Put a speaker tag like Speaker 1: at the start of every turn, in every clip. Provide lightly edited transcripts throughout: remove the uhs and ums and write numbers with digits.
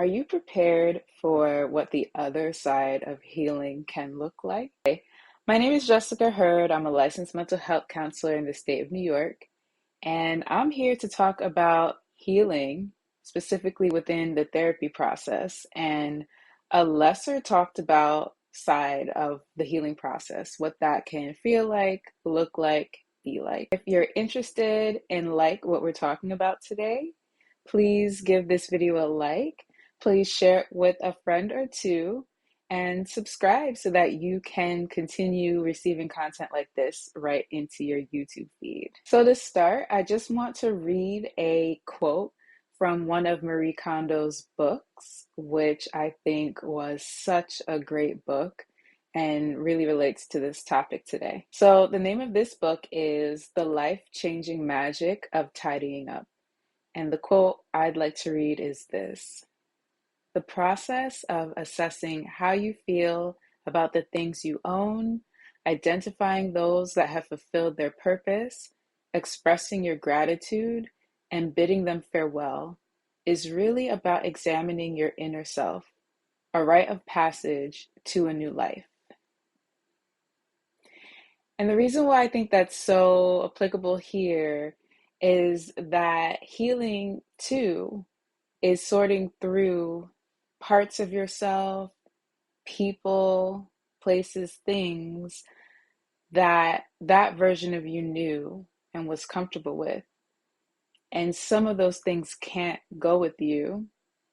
Speaker 1: Are you prepared for what the other side of healing can look like? My name is Jessica Hurd. I'm a licensed mental health counselor in the state of New York, and I'm here to talk about healing, specifically within the therapy process, and a lesser talked about side of the healing process, what that can feel like, look like, be like. If you're interested in like what we're talking about today, please give this video a like. Please share it with a friend or two and subscribe so that you can continue receiving content like this right into your YouTube feed. So to start, I just want to read a quote from one of Marie Kondo's books, which I think was such a great book and really relates to this topic today. So the name of this book is The Life-Changing Magic of Tidying Up. And the quote I'd like to read is this: "The process of assessing how you feel about the things you own, identifying those that have fulfilled their purpose, expressing your gratitude, and bidding them farewell is really about examining your inner self, a rite of passage to a new life." And the reason why I think that's so applicable here is that healing too is sorting through parts of yourself, people, places, things that version of you knew and was comfortable with. And some of those things can't go with you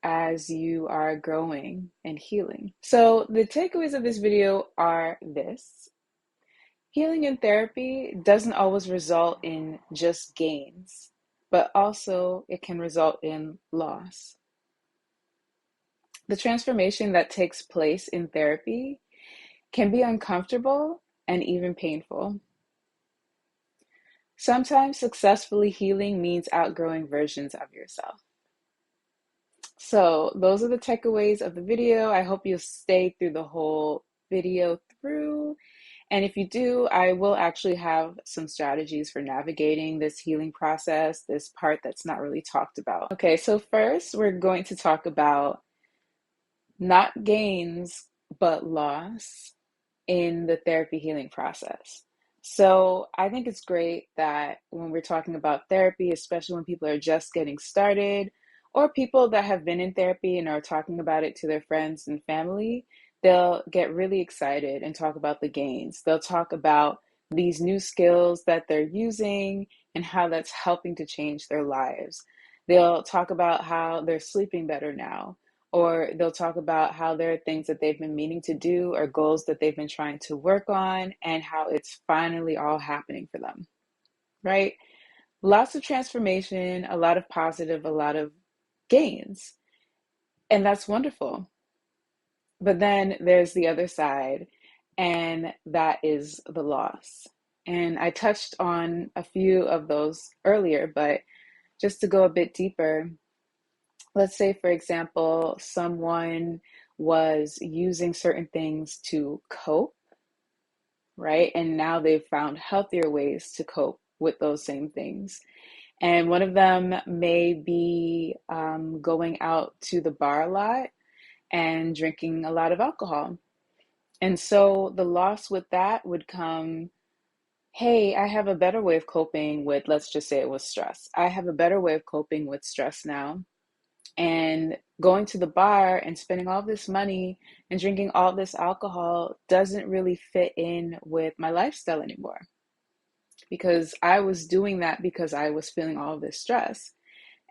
Speaker 1: as you are growing and healing. So the takeaways of this video are this: healing in therapy doesn't always result in just gains, but also it can result in loss. The transformation that takes place in therapy can be uncomfortable and even painful. Sometimes successfully healing means outgrowing versions of yourself. So those are the takeaways of the video. I hope you'll stay through the whole video through. And if you do, I will actually have some strategies for navigating this healing process, this part that's not really talked about. Okay, so first we're going to talk about not gains, but loss in the therapy healing process. So I think it's great that when we're talking about therapy, especially when people are just getting started, or people that have been in therapy and are talking about it to their friends and family, they'll get really excited and talk about the gains. They'll talk about these new skills that they're using and how that's helping to change their lives. They'll talk about how they're sleeping better now, or they'll talk about how there are things that they've been meaning to do or goals that they've been trying to work on and how it's finally all happening for them, right? Lots of transformation, a lot of positive, a lot of gains, and that's wonderful. But then there's the other side, and that is the loss. And I touched on a few of those earlier, but just to go a bit deeper, let's say, for example, someone was using certain things to cope, right? And now they've found healthier ways to cope with those same things. And one of them may be going out to the bar a lot and drinking a lot of alcohol. And so the loss with that would come, hey, I have a better way of coping with, let's just say it was stress. I have a better way of coping with stress now. And going to the bar and spending all this money and drinking all this alcohol doesn't really fit in with my lifestyle anymore, because I was doing that because I was feeling all of this stress.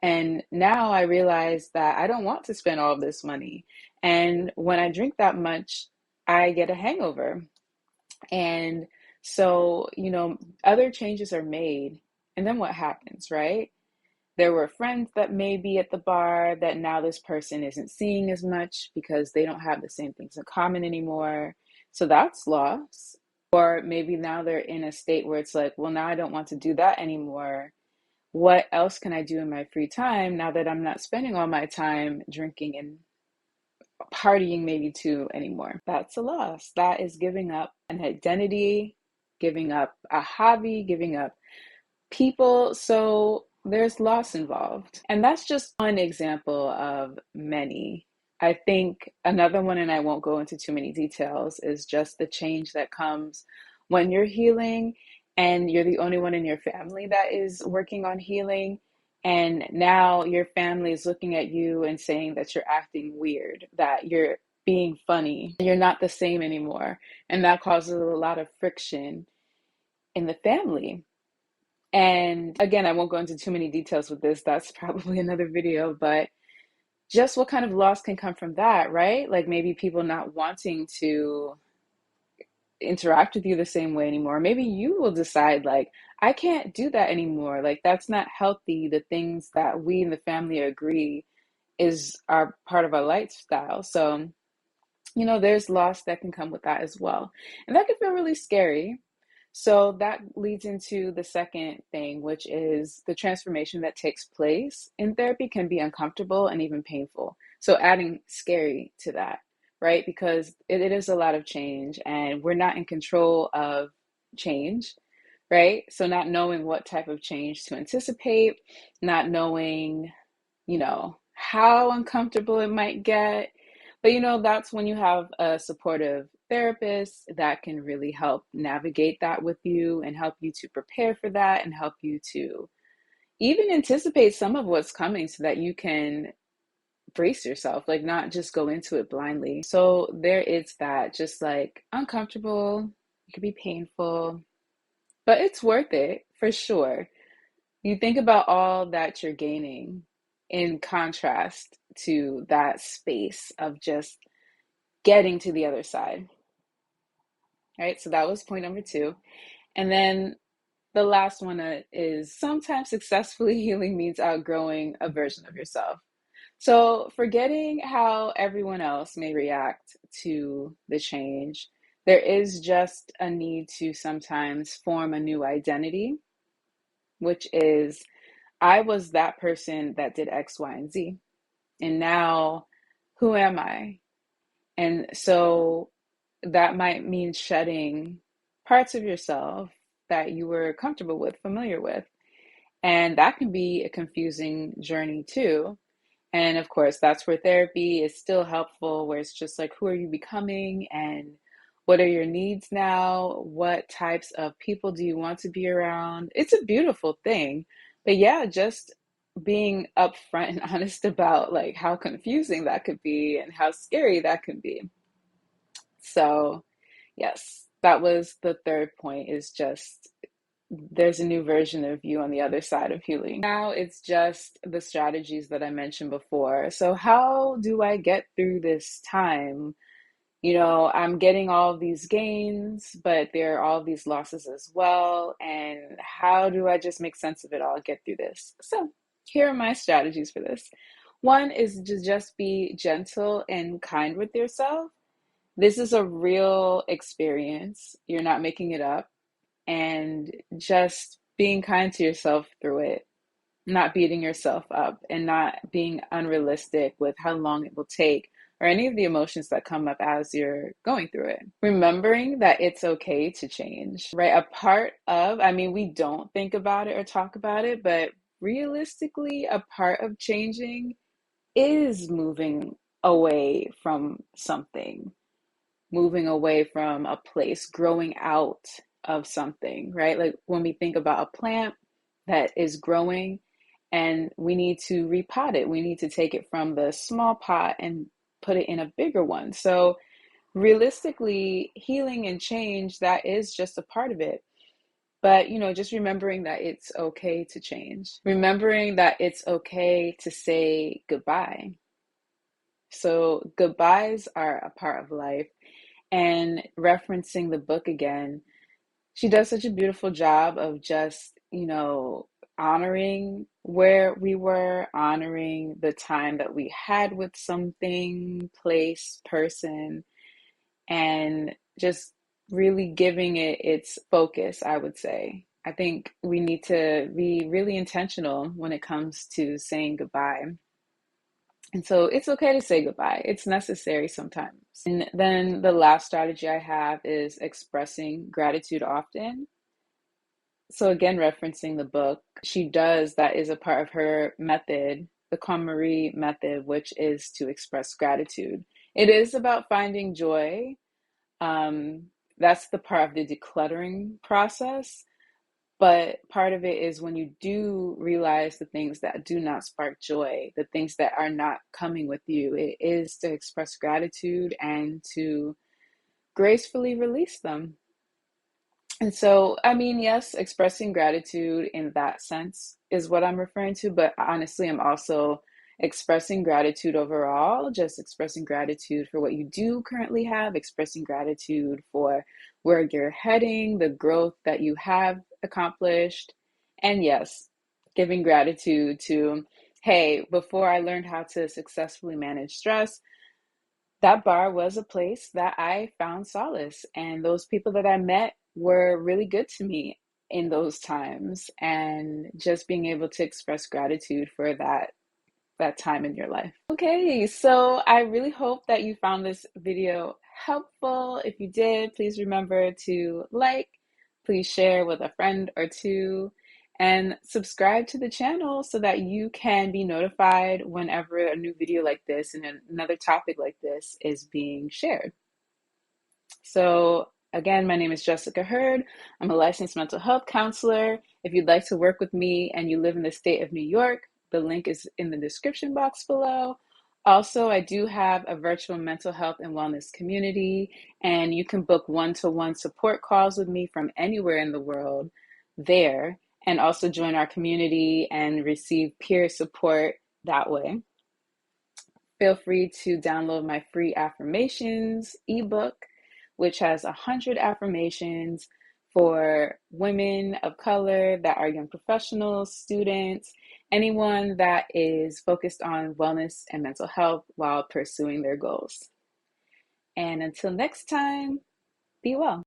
Speaker 1: And now I realize that I don't want to spend all of this money. And when I drink that much, I get a hangover. And so, other changes are made. And then what happens, right? There were friends that may be at the bar that now this person isn't seeing as much because they don't have the same things in common anymore. So that's loss. Or maybe now they're in a state where it's like, well, now I don't want to do that anymore. What else can I do in my free time now that I'm not spending all my time drinking and partying maybe too anymore? That's a loss. That is giving up an identity, giving up a hobby, giving up people. So there's loss involved. And that's just one example of many. I think another one, and I won't go into too many details, is just the change that comes when you're healing and you're the only one in your family that is working on healing. And now your family is looking at you and saying that you're acting weird, that you're being funny, you're not the same anymore. And that causes a lot of friction in the family. And again, I won't go into too many details with this. That's probably another video, but just what kind of loss can come from that, right? Like maybe people not wanting to interact with you the same way anymore. Maybe you will decide, like, I can't do that anymore. Like, that's not healthy. The things that we in the family agree is our part of our lifestyle. So, there's loss that can come with that as well. And that can feel really scary. So that leads into the second thing, which is the transformation that takes place in therapy can be uncomfortable and even painful. So adding scary to that, right? Because it is a lot of change and we're not in control of change, right? So not knowing what type of change to anticipate, not knowing, how uncomfortable it might get. But that's when you have a supportive therapist that can really help navigate that with you and help you to prepare for that and help you to even anticipate some of what's coming so that you can brace yourself, like not just go into it blindly. So there is that, just like uncomfortable, it could be painful, but it's worth it for sure. You think about all that you're gaining in contrast to that space of just getting to the other side, right? So that was point number two. And then the last one is sometimes successfully healing means outgrowing a version of yourself. So forgetting how everyone else may react to the change, there is just a need to sometimes form a new identity, which is I was that person that did X, Y, and Z. And now who am I? And so that might mean shedding parts of yourself that you were comfortable with, familiar with. And that can be a confusing journey too. And of course, that's where therapy is still helpful, where it's just like, who are you becoming and what are your needs now? What types of people do you want to be around? It's a beautiful thing. But yeah, just being upfront and honest about like how confusing that could be and how scary that could be. So, yes, that was the third point, is just there's a new version of you on the other side of healing. Now it's just the strategies that I mentioned before. So, how do I get through this time? I'm getting all these gains, but there are all these losses as well. And how do I just make sense of it all, get through this? So, here are my strategies for this. One is to just be gentle and kind with yourself. This is a real experience. You're not making it up. And just being kind to yourself through it, not beating yourself up and not being unrealistic with how long it will take or any of the emotions that come up as you're going through it. Remembering that it's okay to change, right? We don't think about it or talk about it, but realistically, a part of changing is moving away from something, moving away from a place, growing out of something, right? Like when we think about a plant that is growing and we need to repot it, we need to take it from the small pot and put it in a bigger one. So realistically, healing and change, that is just a part of it. But, just remembering that it's okay to change, remembering that it's okay to say goodbye. So goodbyes are a part of life. And referencing the book again, she does such a beautiful job of just, honoring where we were, honoring the time that we had with something, place, person, and just really giving it its focus, I would say. I think we need to be really intentional when it comes to saying goodbye. And so it's okay to say goodbye. It's necessary sometimes. And then the last strategy I have is expressing gratitude often. So again, referencing the book, she does, that is a part of her method, the KonMari method, which is to express gratitude. It is about finding joy. Um, that's the part of the decluttering process. But part of it is when you do realize the things that do not spark joy, the things that are not coming with you, it is to express gratitude and to gracefully release them. And so, I mean, yes, expressing gratitude in that sense is what I'm referring to, but honestly, I'm also expressing gratitude overall, just expressing gratitude for what you do currently have, expressing gratitude for where you're heading, the growth that you have accomplished. And yes, giving gratitude to, hey, before I learned how to successfully manage stress, that bar was a place that I found solace. And those people that I met were really good to me in those times. And just being able to express gratitude for that time in your life. Okay, so I really hope that you found this video helpful. If you did, please remember to like, please share with a friend or two, and subscribe to the channel so that you can be notified whenever a new video like this and another topic like this is being shared. So again, my name is Jessica Hurd. I'm a licensed mental health counselor. If you'd like to work with me and you live in the state of New York, the link is in the description box below. Also, I do have a virtual mental health and wellness community, and you can book one-to-one support calls with me from anywhere in the world there, and also join our community and receive peer support that way. Feel free to download my free affirmations ebook, which has 100 affirmations for women of color that are young professionals, students, anyone that is focused on wellness and mental health while pursuing their goals. And until next time, be well.